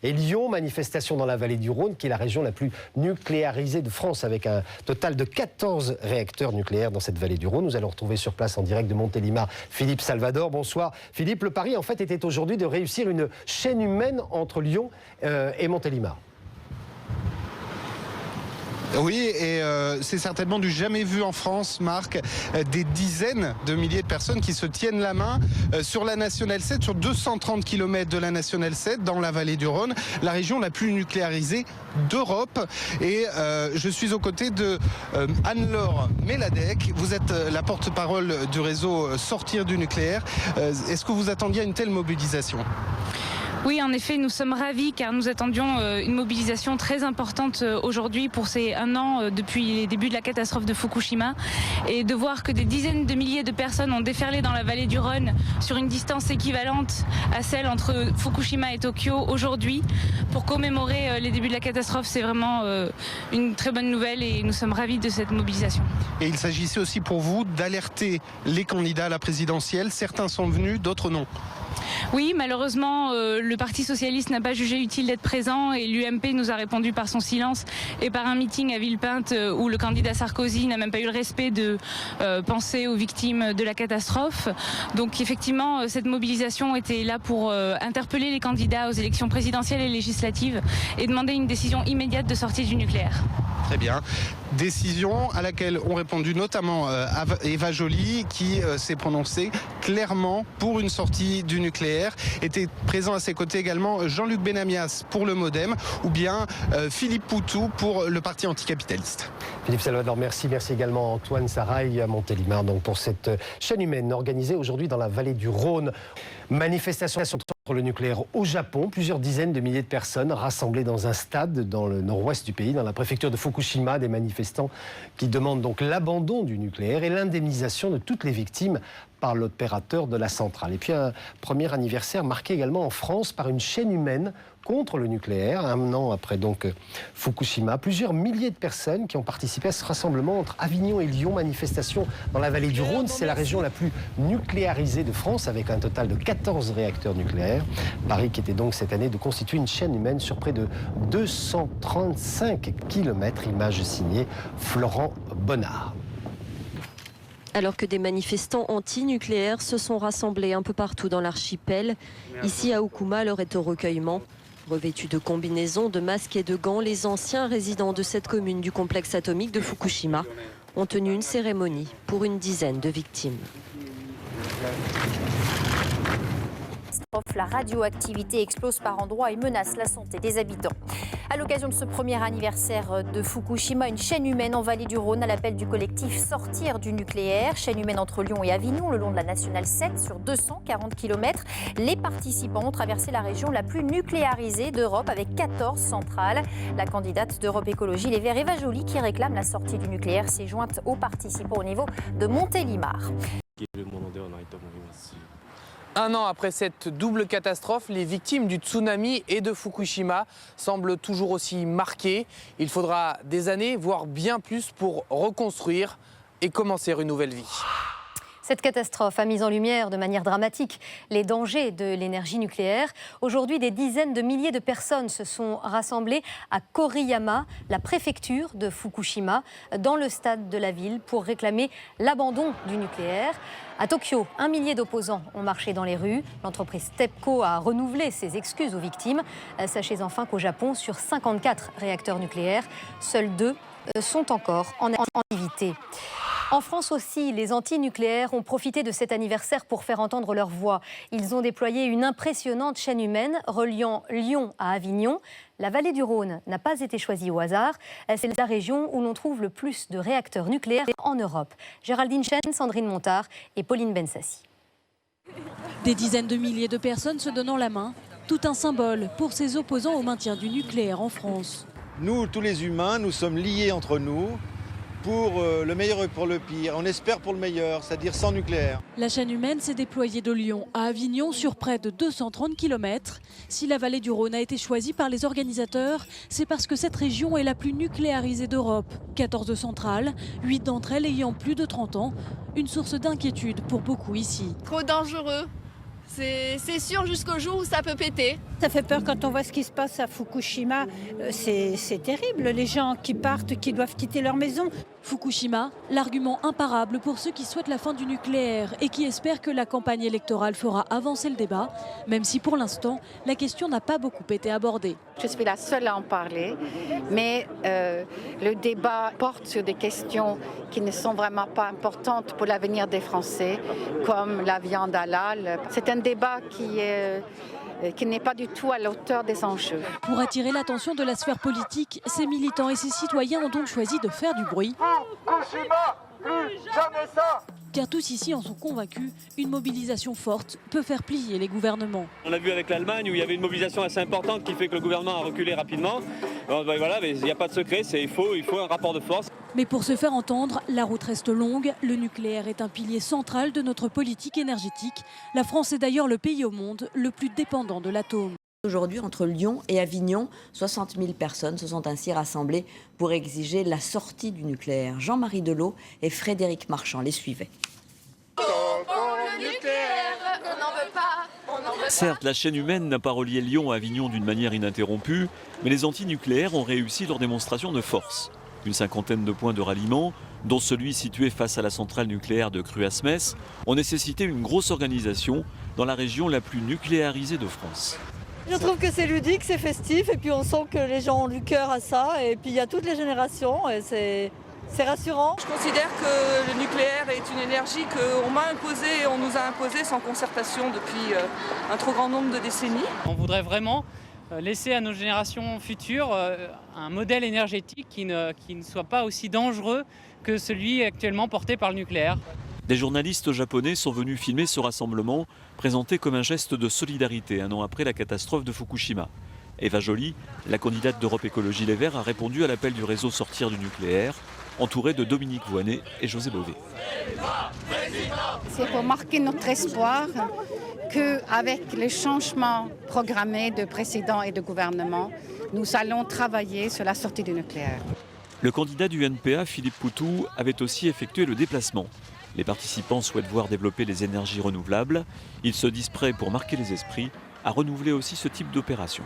Et Lyon, manifestation dans la vallée du Rhône, qui est la région la plus nucléarisée de France, avec un total de 14 réacteurs nucléaires dans cette vallée du Rhône. Nous allons retrouver sur place en direct de Montélimar Philippe Salvador. Bonsoir Philippe. Le pari en fait était aujourd'hui de réussir une chaîne humaine entre Lyon et Montélimar. Oui, et c'est certainement du jamais vu en France, Marc. Des dizaines de milliers de personnes qui se tiennent la main sur la Nationale 7, sur 230 km de la Nationale 7, dans la vallée du Rhône, la région la plus nucléarisée d'Europe. Et je suis aux côtés de Anne-Laure Méladec. Vous êtes la porte-parole du réseau Sortir du nucléaire. Est-ce que vous attendiez à une telle mobilisation ? Oui, en effet, nous sommes ravis car nous attendions une mobilisation très importante aujourd'hui pour ces 1 an depuis les débuts de la catastrophe de Fukushima, et de voir que des dizaines de milliers de personnes ont déferlé dans la vallée du Rhône sur une distance équivalente à celle entre Fukushima et Tokyo aujourd'hui pour commémorer les débuts de la catastrophe. C'est vraiment une très bonne nouvelle et nous sommes ravis de cette mobilisation. Et il s'agissait aussi pour vous d'alerter les candidats à la présidentielle. Certains sont venus, d'autres non. Oui, malheureusement, le Parti socialiste n'a pas jugé utile d'être présent et l'UMP nous a répondu par son silence et par un meeting à Villepinte où le candidat Sarkozy n'a même pas eu le respect de penser aux victimes de la catastrophe. Donc effectivement, cette mobilisation était là pour interpeller les candidats aux élections présidentielles et législatives et demander une décision immédiate de sortie du nucléaire. Très bien. Décision à laquelle ont répondu notamment Eva Joly, qui s'est prononcée clairement pour une sortie du nucléaire. Était présent à ses côtés également Jean-Luc Benamias pour le MoDem, ou bien Philippe Poutou pour le parti anticapitaliste. Philippe Salvador, merci. Merci également Antoine Sarail à Montélimar donc pour cette chaîne humaine organisée aujourd'hui dans la vallée du Rhône. Manifestation contre le nucléaire au Japon. Plusieurs dizaines de milliers de personnes rassemblées dans un stade dans le nord-ouest du pays, dans la préfecture de Fukushima. Des manifestants qui demandent donc l'abandon du nucléaire et l'indemnisation de toutes les victimes par l'opérateur de la centrale. Et puis un premier anniversaire marqué également en France par une chaîne humaine contre le nucléaire. 1 an après donc Fukushima, plusieurs milliers de personnes qui ont participé à ce rassemblement entre Avignon et Lyon. Manifestation dans la vallée du Rhône. C'est la région la plus nucléarisée de France avec un total de 14 réacteurs nucléaires. Paris qui était donc cette année de constituer une chaîne humaine sur près de 235 km. Image signée Florent Bonnard. Alors que des manifestants anti-nucléaires se sont rassemblés un peu partout dans l'archipel, ici à Okuma, l'heure est au recueillement. Revêtus de combinaisons, de masques et de gants, les anciens résidents de cette commune du complexe atomique de Fukushima ont tenu une cérémonie pour une dizaine de victimes. La radioactivité explose par endroits et menace la santé des habitants. À l'occasion de ce premier anniversaire de Fukushima, une chaîne humaine en vallée du Rhône à l'appel du collectif Sortir du nucléaire. Chaîne humaine entre Lyon et Avignon, le long de la Nationale 7 sur 240 km. Les participants ont traversé la région la plus nucléarisée d'Europe avec 14 centrales. La candidate d'Europe Écologie Les Verts, Eva Joly, qui réclame la sortie du nucléaire, s'est jointe aux participants au niveau de Montélimar. 1 an après cette double catastrophe, les victimes du tsunami et de Fukushima semblent toujours aussi marquées. Il faudra des années, voire bien plus, pour reconstruire et commencer une nouvelle vie. Cette catastrophe a mis en lumière de manière dramatique les dangers de l'énergie nucléaire. Aujourd'hui, des dizaines de milliers de personnes se sont rassemblées à Koriyama, la préfecture de Fukushima, dans le stade de la ville pour réclamer l'abandon du nucléaire. À Tokyo, 1 millier d'opposants ont marché dans les rues. L'entreprise TEPCO a renouvelé ses excuses aux victimes. Sachez enfin qu'au Japon, sur 54 réacteurs nucléaires, seuls 2 sont encore en activité. En France aussi, les anti-nucléaires ont profité de cet anniversaire pour faire entendre leur voix. Ils ont déployé une impressionnante chaîne humaine reliant Lyon à Avignon. La vallée du Rhône n'a pas été choisie au hasard. C'est la région où l'on trouve le plus de réacteurs nucléaires en Europe. Géraldine Chen, Sandrine Montard et Pauline Bensassi. Des dizaines de milliers de personnes se donnant la main. Tout un symbole pour ces opposants au maintien du nucléaire en France. Nous, tous les humains, nous sommes liés entre nous. Pour le meilleur et pour le pire. On espère pour le meilleur, c'est-à-dire sans nucléaire. La chaîne humaine s'est déployée de Lyon à Avignon sur près de 230 km. Si la vallée du Rhône a été choisie par les organisateurs, c'est parce que cette région est la plus nucléarisée d'Europe. 14 centrales, 8 d'entre elles ayant plus de 30 ans. Une source d'inquiétude pour beaucoup ici. Trop dangereux. C'est sûr jusqu'au jour où ça peut péter. Ça fait peur quand on voit ce qui se passe à Fukushima. C'est terrible, les gens qui partent, qui doivent quitter leur maison. Fukushima, l'argument imparable pour ceux qui souhaitent la fin du nucléaire et qui espèrent que la campagne électorale fera avancer le débat, même si pour l'instant, la question n'a pas beaucoup été abordée. Je suis la seule à en parler, mais le débat porte sur des questions qui ne sont vraiment pas importantes pour l'avenir des Français, comme la viande halal. C'est un débat qui n'est pas du tout à la hauteur des enjeux. Pour attirer l'attention de la sphère politique, ces militants et ces citoyens ont donc choisi de faire du bruit. Fukushima, plus jamais ça! Car tous ici en sont convaincus, une mobilisation forte peut faire plier les gouvernements. On a vu avec l'Allemagne où il y avait une mobilisation assez importante qui fait que le gouvernement a reculé rapidement. Alors, voilà, mais il n'y a pas de secret, il faut un rapport de force. Mais pour se faire entendre, la route reste longue. Le nucléaire est un pilier central de notre politique énergétique. La France est d'ailleurs le pays au monde le plus dépendant de l'atome. Aujourd'hui, entre Lyon et Avignon, 60 000 personnes se sont ainsi rassemblées pour exiger la sortie du nucléaire. Jean-Marie Delot et Frédéric Marchand les suivaient. Certes, la chaîne humaine n'a pas relié Lyon à Avignon d'une manière ininterrompue, mais les antinucléaires ont réussi leur démonstration de force. Une cinquantaine de points de ralliement, dont celui situé face à la centrale nucléaire de Cruasmès, ont nécessité une grosse organisation dans la région la plus nucléarisée de France. Je trouve que c'est ludique, c'est festif et puis on sent que les gens ont du cœur à ça et puis il y a toutes les générations et c'est rassurant. Je considère que le nucléaire est une énergie qu'on m'a imposée et on nous a imposée sans concertation depuis un trop grand nombre de décennies. On voudrait vraiment laisser à nos générations futures un modèle énergétique qui ne soit pas aussi dangereux que celui actuellement porté par le nucléaire. Des journalistes japonais sont venus filmer ce rassemblement, présenté comme un geste de solidarité un an après la catastrophe de Fukushima. Eva Joly, la candidate d'Europe Écologie Les Verts, a répondu à l'appel du réseau Sortir du nucléaire, entourée de Dominique Voynet et José Bové. C'est pour marquer notre espoir qu'avec les changements programmés de président et de gouvernement, nous allons travailler sur la sortie du nucléaire. Le candidat du NPA, Philippe Poutou, avait aussi effectué le déplacement. Les participants souhaitent voir développer les énergies renouvelables. Ils se disent prêts pour marquer les esprits, à renouveler aussi ce type d'opération.